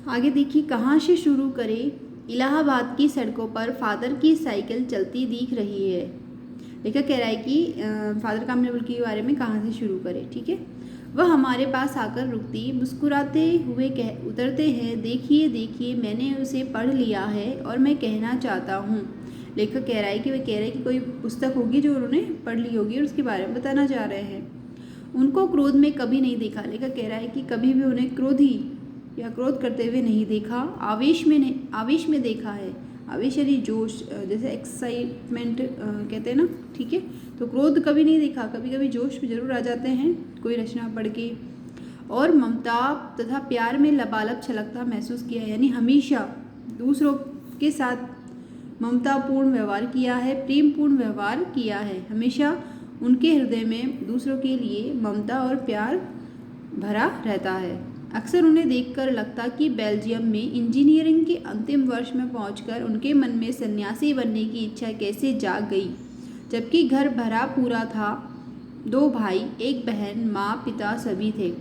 आगे देखिए, कहाँ से शुरू करें। इलाहाबाद की सड़कों पर फादर की साइकिल चलती दिख रही है। लेखक कह रहा है कि फादर कामयाबी के बारे में कहाँ से शुरू करें। ठीक है, वह हमारे पास आकर रुकती, मुस्कुराते हुए उतरते हैं, देखिए देखिए मैंने उसे पढ़ लिया है और मैं कहना चाहता हूँ। लेखक कह रहा है कि वह कह रहे हैं कि कोई पुस्तक होगी जो उन्होंने पढ़ ली होगी और उसके बारे में बताना चाह रहे हैं। उनको क्रोध में कभी नहीं देखा। लेखक कह रहा है कि कभी भी उन्हें क्रोधी या क्रोध करते हुए नहीं देखा, आवेश में देखा है। आवेश यानी जोश, जैसे एक्साइटमेंट कहते हैं ना। ठीक है, तो क्रोध कभी नहीं देखा, कभी कभी जोश में जरूर आ जाते हैं कोई रचना पढ़ के। और ममता तथा प्यार में लबालब छलकता महसूस किया, यानी हमेशा दूसरों के साथ ममतापूर्ण व्यवहार किया है, प्रेमपूर्ण व्यवहार किया है। हमेशा उनके हृदय में दूसरों के लिए ममता और प्यार भरा रहता है। अक्सर उन्हें देखकर लगता कि बेल्जियम में इंजीनियरिंग के अंतिम वर्ष में पहुंचकर उनके मन में सन्यासी बनने की इच्छा कैसे जाग गई, जबकि घर भरा पूरा था। 2 भाई, 1 बहन, माँ पिता सभी थे।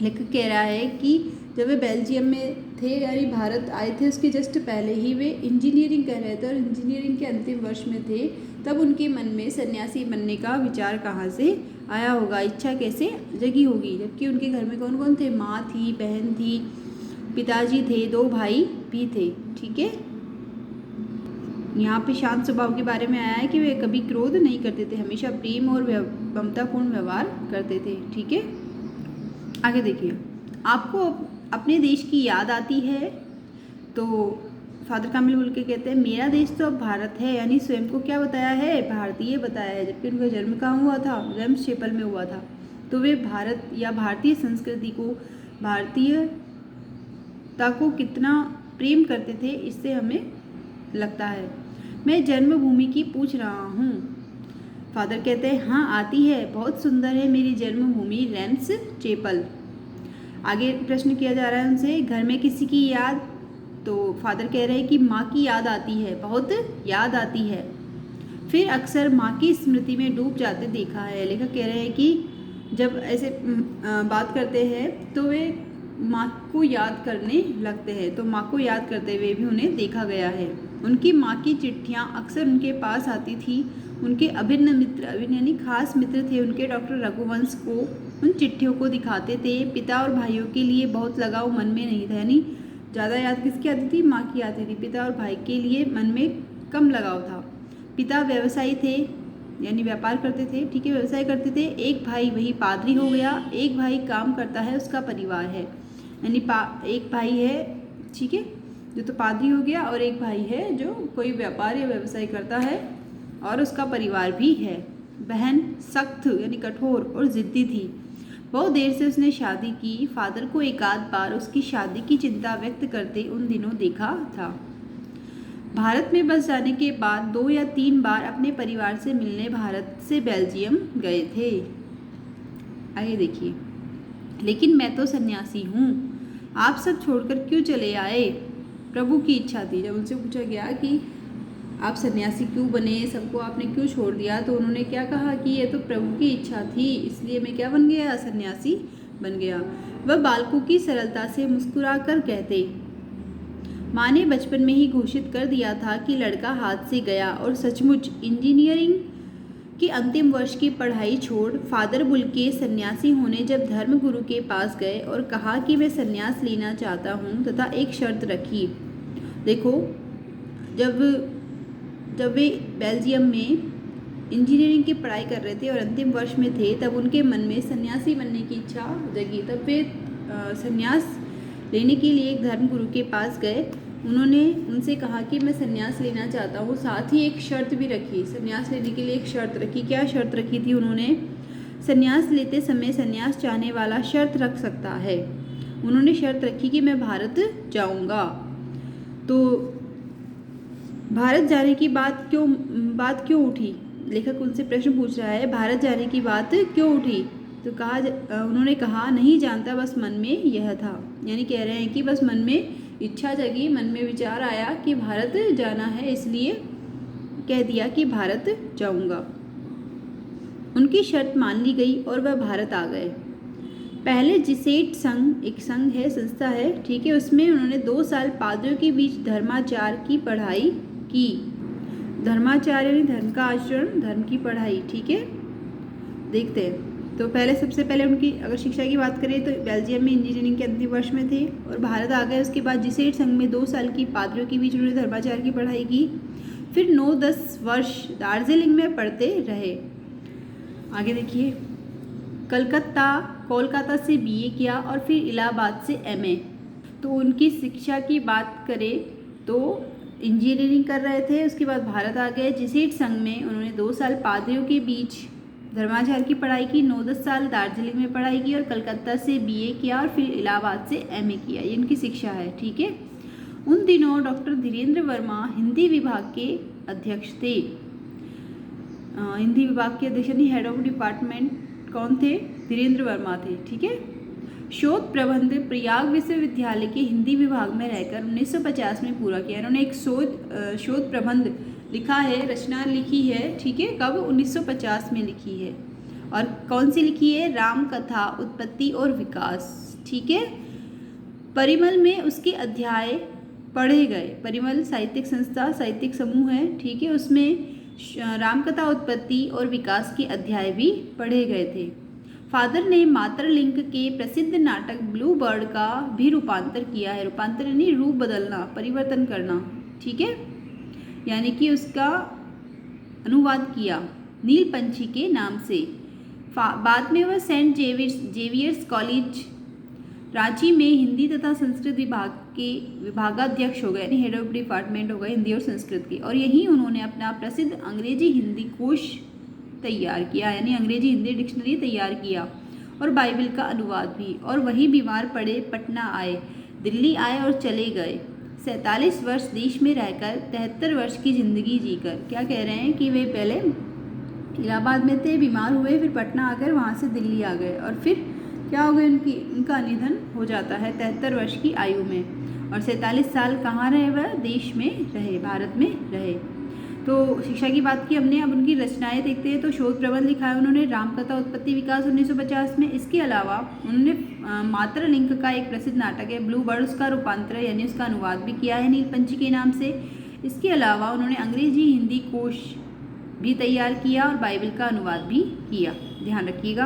लेखक कह रहा है कि जब वे बेल्जियम में थे, यानी भारत आए थे, उसके जस्ट पहले ही वे इंजीनियरिंग कर रहे थे और इंजीनियरिंग के अंतिम वर्ष में थे। तब उनके मन में सन्यासी बनने का विचार कहाँ से आया होगा, इच्छा कैसे जगी होगी, जबकि उनके घर में कौन कौन थे। माँ थी, बहन थी, पिताजी थे, 2 भाई भी थे। ठीक है, यहाँ पे शांत स्वभाव के बारे में आया है कि वे कभी क्रोध नहीं करते थे, हमेशा प्रेम और ममतापूर्ण व्यवहार करते थे। ठीक है, आगे देखिए, आपको अपने देश की याद आती है। तो फादर कामिल बोल के कहते हैं मेरा देश तो अब भारत है, यानी स्वयं को क्या बताया है, भारतीय बताया है। जबकि उनका जन्म कहाँ हुआ था, रेम्सचेपल में हुआ था। तो वे भारत या भारतीय संस्कृति को, भारतीयता को कितना प्रेम करते थे, इससे हमें लगता है। मैं जन्मभूमि की पूछ रहा हूँ। फादर कहते हैं हाँ आती है, बहुत सुंदर है मेरी जन्मभूमि रेम्सचेपल। आगे प्रश्न किया जा रहा है उनसे, घर में किसी की याद। तो फादर कह रहे हैं कि माँ की याद आती है, बहुत याद आती है। फिर अक्सर माँ की स्मृति में डूब जाते देखा है। लेखक कह रहे हैं कि जब ऐसे बात करते हैं तो वे माँ को याद करने लगते हैं, तो माँ को याद करते हुए भी उन्हें देखा गया है। उनकी माँ की चिट्ठियाँ अक्सर उनके पास आती थी। उनके अभिन्न मित्र, अभिन्न यानी खास मित्र थे उनके, डॉक्टर रघुवंश को उन चिट्ठियों को दिखाते थे। पिता और भाइयों के लिए बहुत लगाव मन में नहीं था, यानी ज़्यादा याद किसकी आती थी, माँ की आती थी। पिता और भाई के लिए मन में कम लगाव था। पिता व्यवसायी थे, यानी व्यापार करते थे। ठीक है, व्यवसाय करते थे। एक भाई वही पादरी हो गया, एक भाई काम करता है, उसका परिवार है, यानी एक भाई है, ठीक है, जो तो पादरी हो गया, और एक भाई है जो कोई व्यापार या व्यवसाय करता है और उसका परिवार भी है। बहन सख्त यानी कठोर और ज़िद्दी थी। बहुत देर से उसने शादी की। फादर को एक आध बार उसकी शादी की चिंता व्यक्त करते उन दिनों देखा था। भारत में बस जाने के बाद 2 या 3 बार अपने परिवार से मिलने भारत से बेल्जियम गए थे। आइए देखिए, लेकिन मैं तो सन्यासी हूँ, आप सब छोड़कर क्यों चले आए। प्रभु की इच्छा थी। जब उनसे पूछा गया कि आप सन्यासी क्यों बने, सबको आपने क्यों छोड़ दिया, तो उन्होंने क्या कहा कि ये तो प्रभु की इच्छा थी, इसलिए मैं क्या बन गया, सन्यासी बन गया। वह बालकों की सरलता से मुस्कुरा कर कहते, माँ ने बचपन में ही घोषित कर दिया था कि लड़का हाथ से गया, और सचमुच इंजीनियरिंग के अंतिम वर्ष की पढ़ाई छोड़ फादर बुल्के सन्यासी होने जब धर्मगुरु के पास गए और कहा कि मैं सन्यास लेना चाहता हूँ तथा एक शर्त रखी। देखो, जब वे बेल्जियम में इंजीनियरिंग की पढ़ाई कर रहे थे और अंतिम वर्ष में थे, तब उनके मन में सन्यासी बनने की इच्छा जगी। तब वे सन्यास लेने के लिए एक धर्मगुरु के पास गए। उन्होंने उनसे कहा कि मैं सन्यास लेना चाहता हूँ। साथ ही एक शर्त भी रखी, सन्यास लेने के लिए एक शर्त रखी। क्या शर्त रखी थी उन्होंने, सन्यास लेते समय सन्यास चाहने वाला शर्त रख सकता है। उन्होंने शर्त रखी कि मैं भारत जाऊँगा। तो भारत जाने की बात क्यों उठी, लेखक उनसे प्रश्न पूछ रहा है, भारत जाने की बात क्यों उठी। तो उन्होंने कहा नहीं जानता, बस मन में यह था। यानी कह रहे हैं कि बस मन में इच्छा जगी, मन में विचार आया कि भारत जाना है, इसलिए कह दिया कि भारत जाऊंगा। उनकी शर्त मान ली गई और वह भारत आ गए। पहले जिसेट संघ, एक संघ है, संस्था है, ठीक है, उसमें उन्होंने 2 साल पादरियों के बीच धर्माचार की पढ़ाई की। धर्माचार यानी धर्म का आचरण, धर्म की पढ़ाई, ठीक है। देखते हैं तो पहले, सबसे पहले उनकी अगर शिक्षा की बात करें तो बेल्जियम में इंजीनियरिंग के अंतिम वर्ष में थे और भारत आ गए। उसके बाद जिसेट संघ में 2 साल की पादरियों के बीच उन्होंने धर्माचार की पढ़ाई की। फिर 9-10 वर्ष दार्जिलिंग में पढ़ते रहे। आगे देखिए, कोलकाता से बीए किया और फिर इलाहाबाद से एमए। तो उनकी शिक्षा की बात करें तो इंजीनियरिंग कर रहे थे, उसके बाद भारत आ गए। जेsuit संघ में उन्होंने 2 साल पादरियों के बीच धर्माचार की पढ़ाई की, 9-10 साल दार्जिलिंग में पढ़ाई की और कलकत्ता से बीए किया और फिर इलाहाबाद से एमए किया। ये उनकी शिक्षा है, ठीक है। उन दिनों डॉक्टर धीरेन्द्र वर्मा हिंदी विभाग के अध्यक्ष थे। हिंदी विभाग के अध्यक्ष यानी हेड ऑफ डिपार्टमेंट कौन थे? धीरेन्द्र वर्मा थे, ठीक है। शोध प्रबंध प्रयाग विश्वविद्यालय के हिंदी विभाग में रहकर 1950 में पूरा किया। इन्होंने एक शोध प्रबंध लिखा है, रचना लिखी है, ठीक है। कब? 1950 में लिखी है। और कौन सी लिखी है? राम कथा उत्पत्ति और विकास, ठीक है। परिमल में उसके अध्याय पढ़े गए। परिमल साहित्यिक संस्था, साहित्यिक समूह है, ठीक है। उसमें रामकथा उत्पत्ति और विकास के अध्याय भी पढ़े गए थे। फादर ने मातृलिंग के प्रसिद्ध नाटक ब्लू बर्ड का भी रूपांतर किया है। रूपांतर यानी रूप बदलना, परिवर्तन करना, ठीक है, यानी कि उसका अनुवाद किया नील पंछी के नाम से। बाद में वह सेंट जेवियर्स कॉलेज रांची में हिंदी तथा संस्कृत विभाग के विभागाध्यक्ष हो गए, यानी हेड ऑफ डिपार्टमेंट हो गए हिंदी और संस्कृत के। और यहीं उन्होंने अपना प्रसिद्ध अंग्रेजी हिंदी कोश तैयार किया, यानी अंग्रेजी हिंदी डिक्शनरी तैयार किया और बाइबल का अनुवाद भी। और वही बीमार पड़े, पटना आए, दिल्ली आए और चले गए। 47 वर्ष देश में रहकर 73 वर्ष की ज़िंदगी जीकर। क्या कह रहे हैं कि वे पहले इलाहाबाद में थे, बीमार हुए, फिर पटना आकर वहाँ से दिल्ली आ गए और फिर क्या हो गया, उनका निधन हो जाता है 73 वर्ष की आयु में। और 47 साल कहाँ रहे? वह देश में रहे, भारत में रहे। तो शिक्षा की बात की हमने, अब उनकी रचनाएं देखते हैं। तो शोध प्रबंध लिखा है उन्होंने रामकथा उत्पत्ति विकास 1950 में। इसके अलावा उन्होंने मातृलिंग का एक प्रसिद्ध नाटक है ब्लू बर्ड, उसका रूपांतर यानी उसका अनुवाद भी किया है नील पंछी के नाम से। इसके अलावा उन्होंने अंग्रेजी हिंदी कोश भी तैयार किया और बाइबल का अनुवाद भी किया। ध्यान रखिएगा।